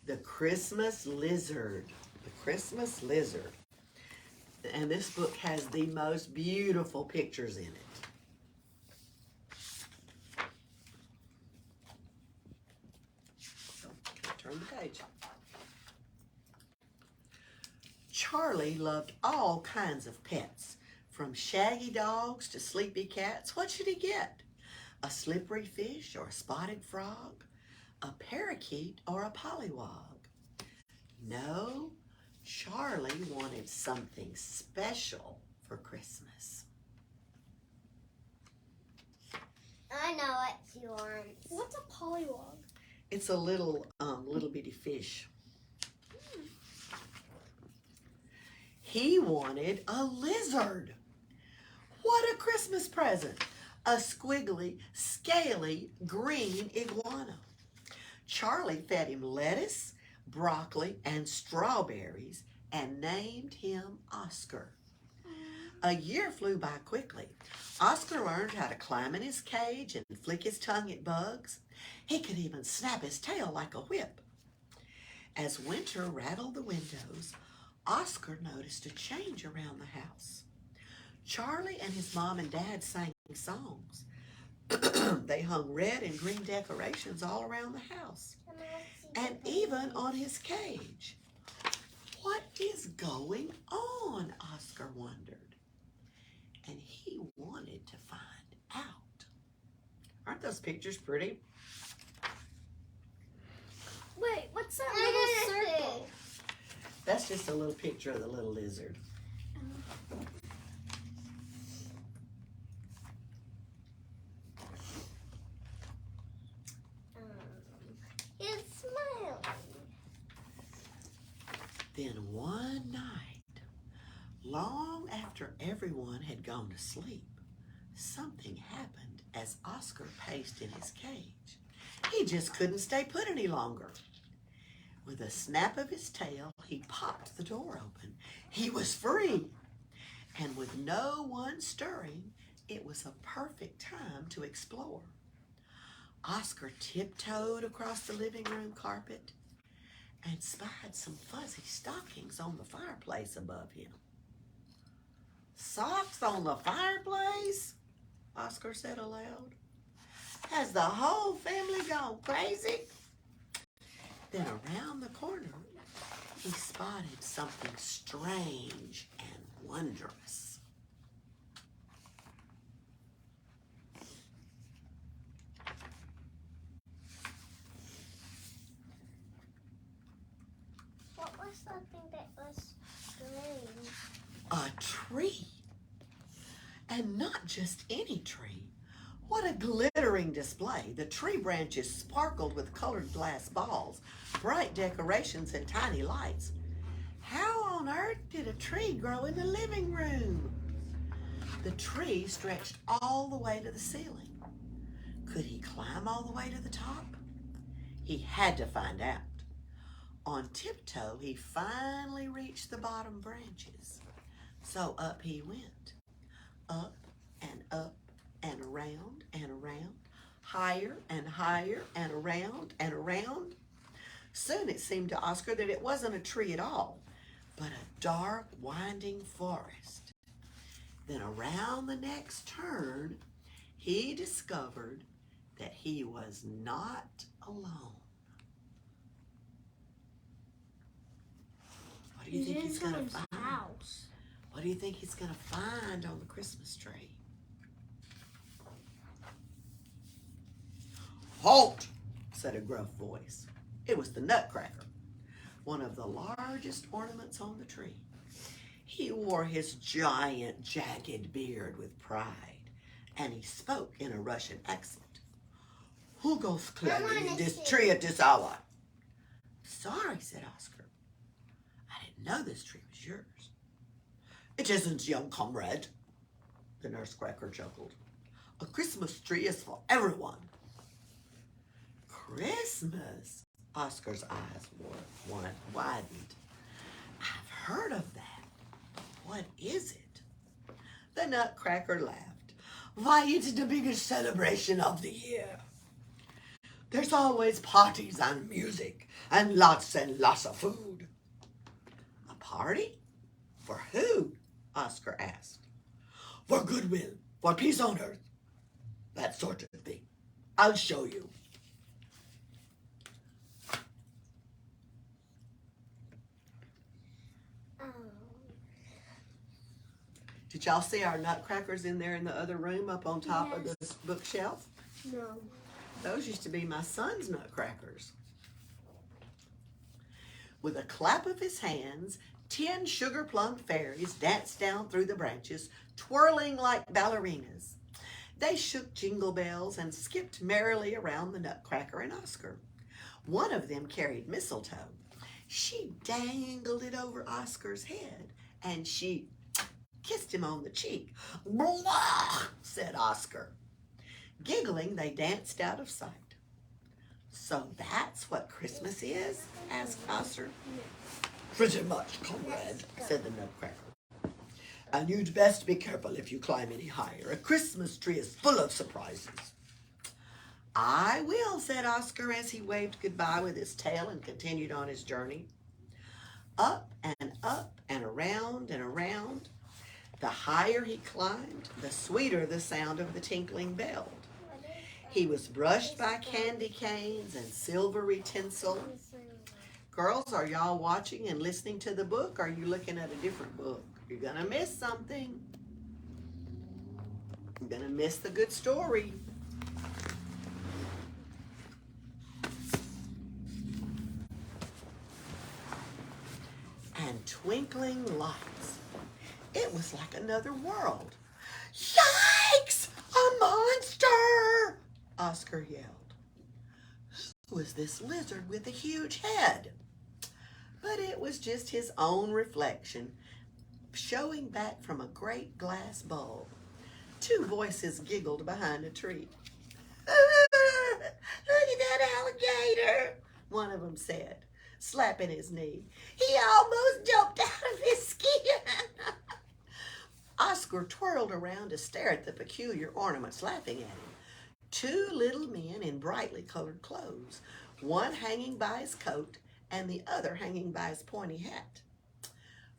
The Christmas Lizard. The Christmas Lizard. And this book has the most beautiful pictures in it. So, turn the page. Charlie loved all kinds of pets, from shaggy dogs to sleepy cats. What should he get? A slippery fish or a spotted frog? A parakeet or a pollywog? No, Charlie wanted something special for Christmas. I know what he wants. What's a pollywog? It's a little bitty fish. He wanted a lizard. What a Christmas present! A squiggly, scaly, green iguana. Charlie fed him lettuce, broccoli, and strawberries and named him Oscar. A year flew by quickly. Oscar learned how to climb in his cage and flick his tongue at bugs. He could even snap his tail like a whip. As winter rattled the windows, Oscar noticed a change around the house. Charlie and his mom and dad sang songs. They hung red and green decorations all around the house, and even on his cage. What is going on? Oscar wondered. And he wanted to find out. Aren't those pictures pretty? Wait, what's that little circle? That's just a little picture of the little lizard. It's smiling. Then one night, long after everyone had gone to sleep, something happened as Oscar paced in his cage. He just couldn't stay put any longer. With a snap of his tail, he popped the door open. He was free. And with no one stirring, it was a perfect time to explore. Oscar tiptoed across the living room carpet and spied some fuzzy stockings on the fireplace above him. Socks on the fireplace? Oscar said aloud. Has the whole family gone crazy? Then around the corner, he spotted something strange and wondrous. What was something that was strange? A tree. And not just any tree. What a glittering display. The tree branches sparkled with colored glass balls, bright decorations, and tiny lights. How on earth did a tree grow in the living room? The tree stretched all the way to the ceiling. Could he climb all the way to the top? He had to find out. On tiptoe, he finally reached the bottom branches. So up he went. Up and up and around and around, higher and higher and around. Soon it seemed to Oscar that it wasn't a tree at all, but a dark, winding forest. Then around the next turn, he discovered that he was not alone. What do you think he's going to find? House. What do you think he's going to find on the Christmas tree? Halt, said a gruff voice. It was the Nutcracker, one of the largest ornaments on the tree. He wore his giant, jagged beard with pride, and he spoke in a Russian accent. Who goes climbing this tree at this hour? Sorry, said Oscar. I didn't know this tree was yours. It isn't, young comrade, the Nutcracker chuckled. A Christmas tree is for everyone. Christmas? Oscar's eyes widened. I've heard of that. What is it? The Nutcracker laughed. Why, it's the biggest celebration of the year. There's always parties and music and lots of food. A party? For who? Oscar asked. For goodwill, for peace on earth, that sort of thing. I'll show you. Did y'all see our nutcrackers in there in the other room up on top of the bookshelf? No. Those used to be my son's nutcrackers. With a clap of his hands, 10 sugar-plum fairies danced down through the branches, twirling like ballerinas. They shook jingle bells and skipped merrily around the Nutcracker and Oscar. One of them carried mistletoe. She dangled it over Oscar's head, and she kissed him on the cheek. "Blah!" said Oscar. Giggling, they danced out of sight. So that's what Christmas is? Asked Oscar. Pretty much, comrade, said the Nutcracker. And you'd best be careful if you climb any higher. A Christmas tree is full of surprises. I will, said Oscar as he waved goodbye with his tail and continued on his journey. Up and around and around. The higher he climbed, the sweeter the sound of the tinkling bell. He was brushed by candy canes and silvery tinsel. Girls, are y'all watching and listening to the book? Or are you looking at a different book? You're going to miss something. You're going to miss the good story. And twinkling lights. It was like another world. Yikes! A monster! Oscar yelled. Who was this lizard with a huge head? But it was just his own reflection, showing back from a great glass bulb. 2 voices giggled behind a tree. Look at that alligator, one of them said, slapping his knee. He almost jumped out of his skin. Oscar twirled around to stare at the peculiar ornaments, laughing at him. 2 little men in brightly colored clothes, one hanging by his coat and the other hanging by his pointy hat.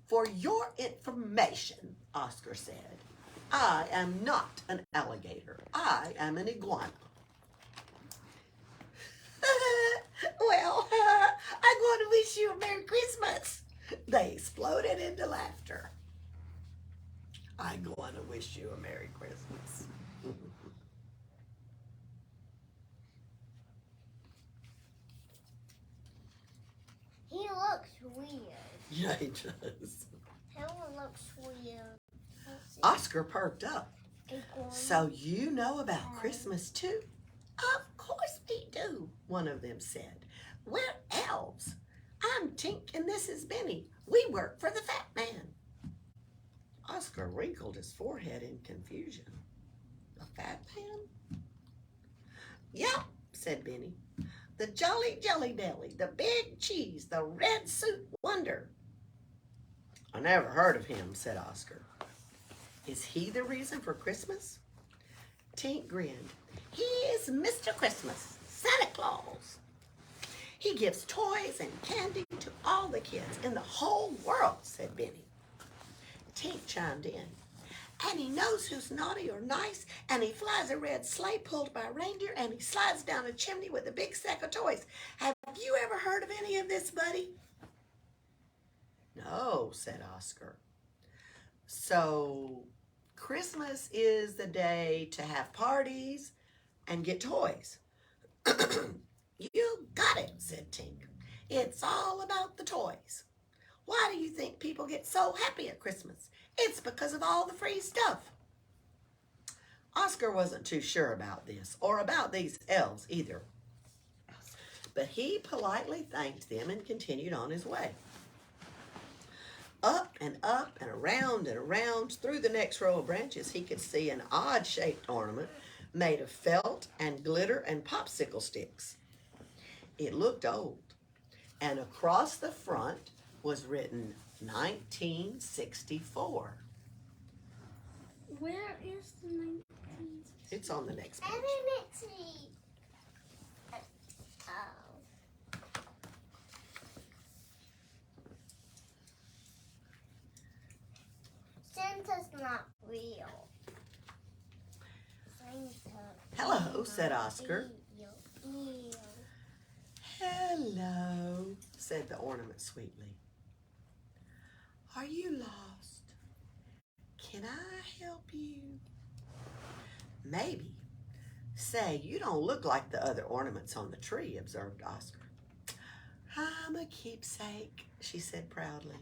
For your information, Oscar said, I am not an alligator. I am an iguana. Well, I'm going to wish you a Merry Christmas. They exploded into laughter. I'm going to wish you a Merry Christmas. He looks weird. Yeah, he does. Helen looks weird. Oscar perked up. Iguana. So you know about Christmas too? Of course we do, one of them said. We're elves. I'm Tink and this is Benny. We work for the Fat Man. Oscar wrinkled his forehead in confusion. The Fat Man? Yep, said Benny. The Jolly Jelly Belly, the Big Cheese, the Red Suit Wonder. I never heard of him, said Oscar. Is he the reason for Christmas? Tink grinned. He is Mr. Christmas, Santa Claus. He gives toys and candy to all the kids in the whole world, said Benny. Tink chimed in. And he knows who's naughty or nice, and he flies a red sleigh pulled by a reindeer, and he slides down a chimney with a big sack of toys. Have you ever heard of any of this, buddy? No, said Oscar. So Christmas is the day to have parties and get toys. You got it, said Tink. It's all about the toys. Why do you think people get so happy at Christmas? It's because of all the free stuff. Oscar wasn't too sure about this, or about these elves either. But he politely thanked them and continued on his way. Up and around through the next row of branches, he could see an odd-shaped ornament made of felt and glitter and popsicle sticks. It looked old, and across the front was written 1964. Where is the 1964? It's on the next page. not real. Santa. Hello, said Oscar. Real. Hello, said the ornament sweetly. Are you lost? Can I help you? Maybe. Say, you don't look like the other ornaments on the tree, observed Oscar. I'm a keepsake, she said proudly.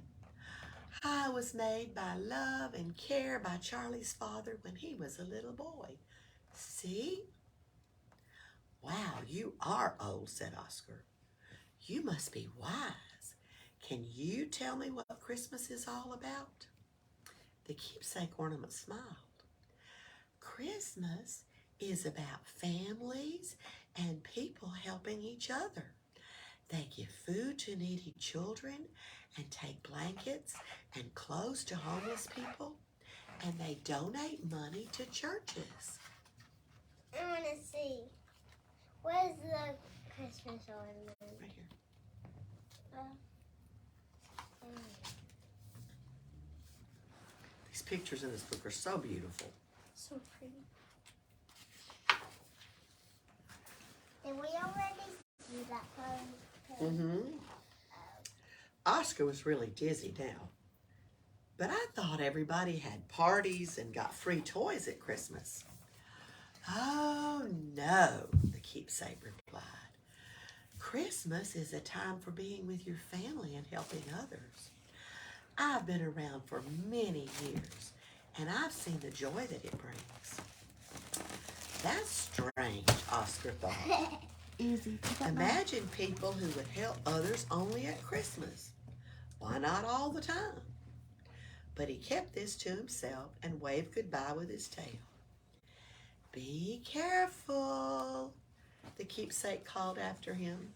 I was made by love and care by Charlie's father when he was a little boy. See? Wow, you are old, said Oscar. You must be wise. Can you tell me what Christmas is all about? The keepsake ornament smiled. Christmas is about families and people helping each other. They give food to needy children and take blankets and clothes to homeless people, and they donate money to churches. I want to see. Where's the Christmas ornament? Right here. These pictures in this book are so beautiful. So pretty. Did we already see that one? Mm-hmm. Oscar was really dizzy now. But I thought everybody had parties and got free toys at Christmas. Oh, no, the keepsake replied. Christmas is a time for being with your family and helping others. I've been around for many years, and I've seen the joy that it brings. That's strange, Oscar thought. Easy. Imagine people who would help others only at Christmas. Why not all the time? But he kept this to himself and waved goodbye with his tail. Be careful, the keepsake called after him.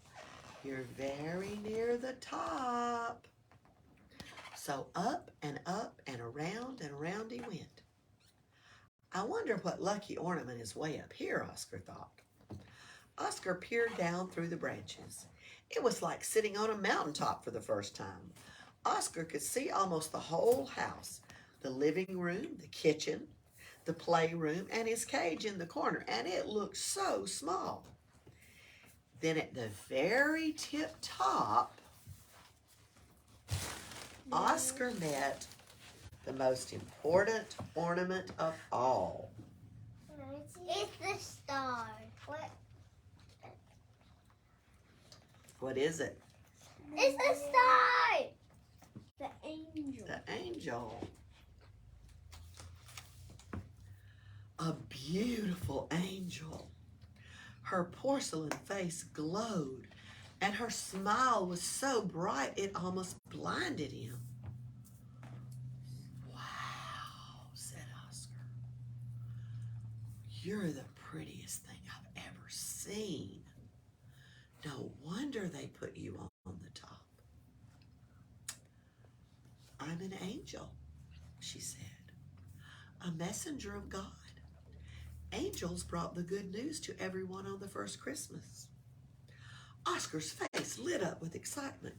You're very near the top. So up and around he went. I wonder what lucky ornament is way up here, Oscar thought. Oscar peered down through the branches. It was like sitting on a mountaintop for the first time. Oscar could see almost the whole house, the living room, the kitchen, the playroom, and his cage in the corner, and it looked so small. Then at the very tip top, Oscar met the most important ornament of all. It's the star. What is it? It's the star! The angel. The angel. A beautiful angel. Her porcelain face glowed, and her smile was so bright it almost blinded him. Wow, said Oscar. You're the prettiest thing I've ever seen. No wonder they put you on the top. I'm an angel, she said, a messenger of God. Angels brought the good news to everyone on the first Christmas. Oscar's face lit up with excitement.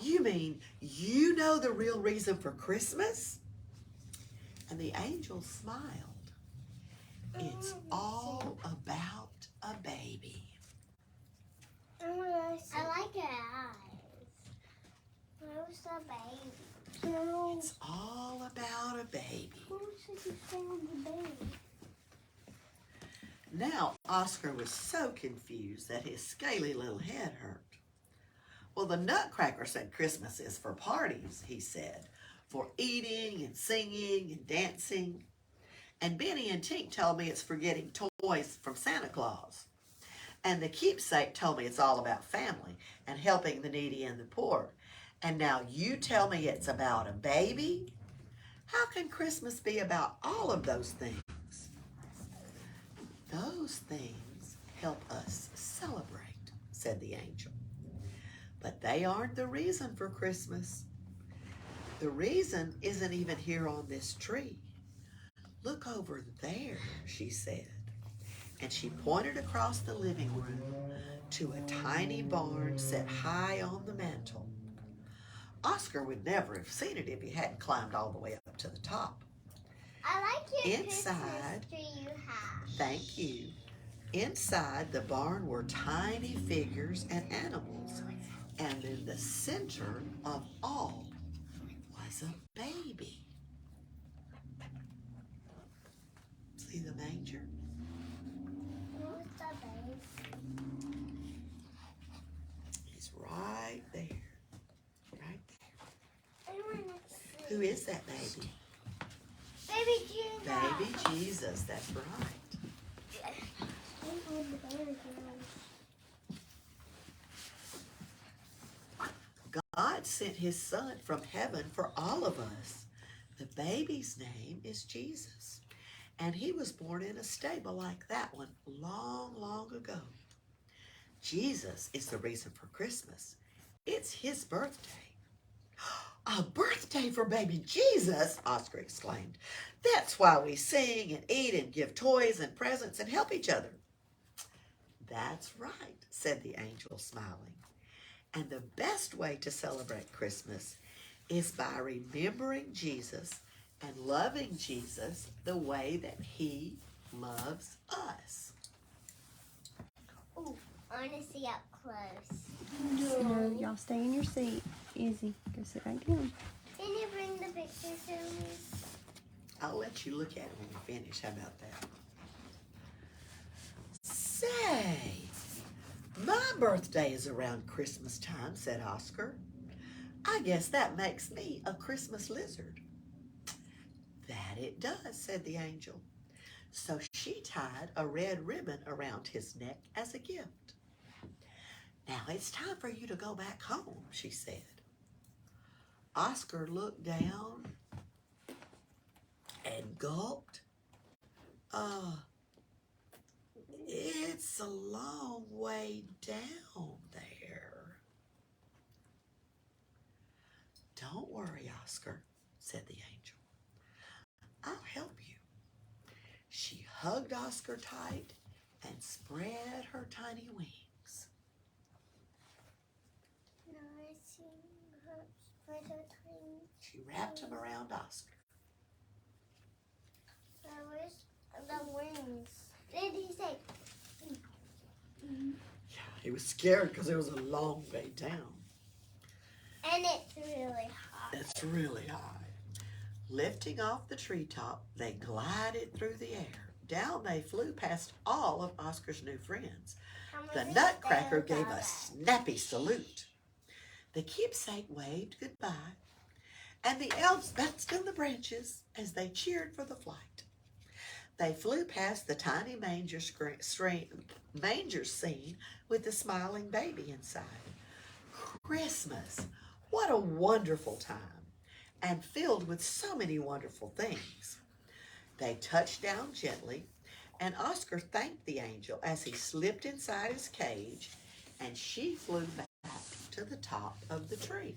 You mean you know the real reason for Christmas? And the angel smiled. It's all about a baby. I like her eyes. Where's the baby? It's all about a baby. Who said you found the baby? Now Oscar was so confused that his scaly little head hurt. Well, the Nutcracker said Christmas is for parties, he said, for eating and singing and dancing. And Benny and Tink told me it's for getting toys from Santa Claus. And the keepsake told me it's all about family and helping the needy and the poor. And now you tell me it's about a baby? How can Christmas be about all of those things? Those things help us celebrate, said the angel. But they aren't the reason for Christmas. The reason isn't even here on this tree. Look over there, she said. And she pointed across the living room to a tiny barn set high on the mantel. Oscar would never have seen it if he hadn't climbed all the way up to the top. I like your Inside. Christmas tree you have. Thank you. Inside the barn were tiny figures and animals. And in the center of all was a baby. See the manger? Who's the baby? He's right there. Right there. I want to see. Who is that baby? Baby Jesus. Baby Jesus, that's right. God sent his son from heaven for all of us. The baby's name is Jesus. And he was born in a stable like that one long, long ago. Jesus is the reason for Christmas. It's his birthday. A birthday for baby Jesus, Oscar exclaimed. That's why we sing and eat and give toys and presents and help each other. That's right, said the angel, smiling. And the best way to celebrate Christmas is by remembering Jesus and loving Jesus the way that he loves us. Ooh, I want to see up close. No, y'all stay in your seat. Izzy, go sit back down. Can you bring the picture to me? I'll let you look at it when we finish. How about that? Say, my birthday is around Christmas time, said Oscar. I guess that makes me a Christmas lizard. That it does, said the angel. So she tied a red ribbon around his neck as a gift. Now it's time for you to go back home, she said. Oscar looked down and gulped. It's a long way down there. Don't worry, Oscar, said the angel. I'll help you. She hugged Oscar tight and spread her tiny wings. No, I see her spread her tiny. She wrapped them around Oscar. Where's the wings? Did he say? Yeah, he was scared because it was a long way down. And it's really hot. It's really high. Lifting off the treetop, they glided through the air. Down they flew past all of Oscar's new friends. The Nutcracker gave a snappy salute. The keepsake waved goodbye, and the elves bounced in the branches as they cheered for the flight. They flew past the tiny manger scene with the smiling baby inside. Christmas, what a wonderful time, and filled with so many wonderful things. They touched down gently, and Oscar thanked the angel as he slipped inside his cage, and she flew back to the top of the tree.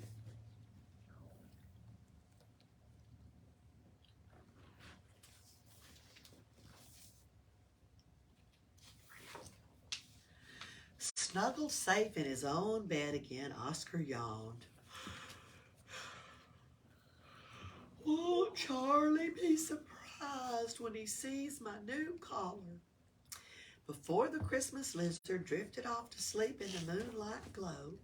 Snuggled safe in his own bed again, Oscar yawned. Won't Charlie be surprised when he sees my new collar? Before the Christmas lizard drifted off to sleep in the moonlight glow,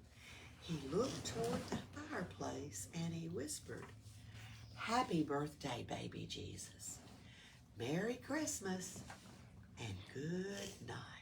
he looked toward the fireplace and he whispered, Happy birthday, baby Jesus. Merry Christmas and good night.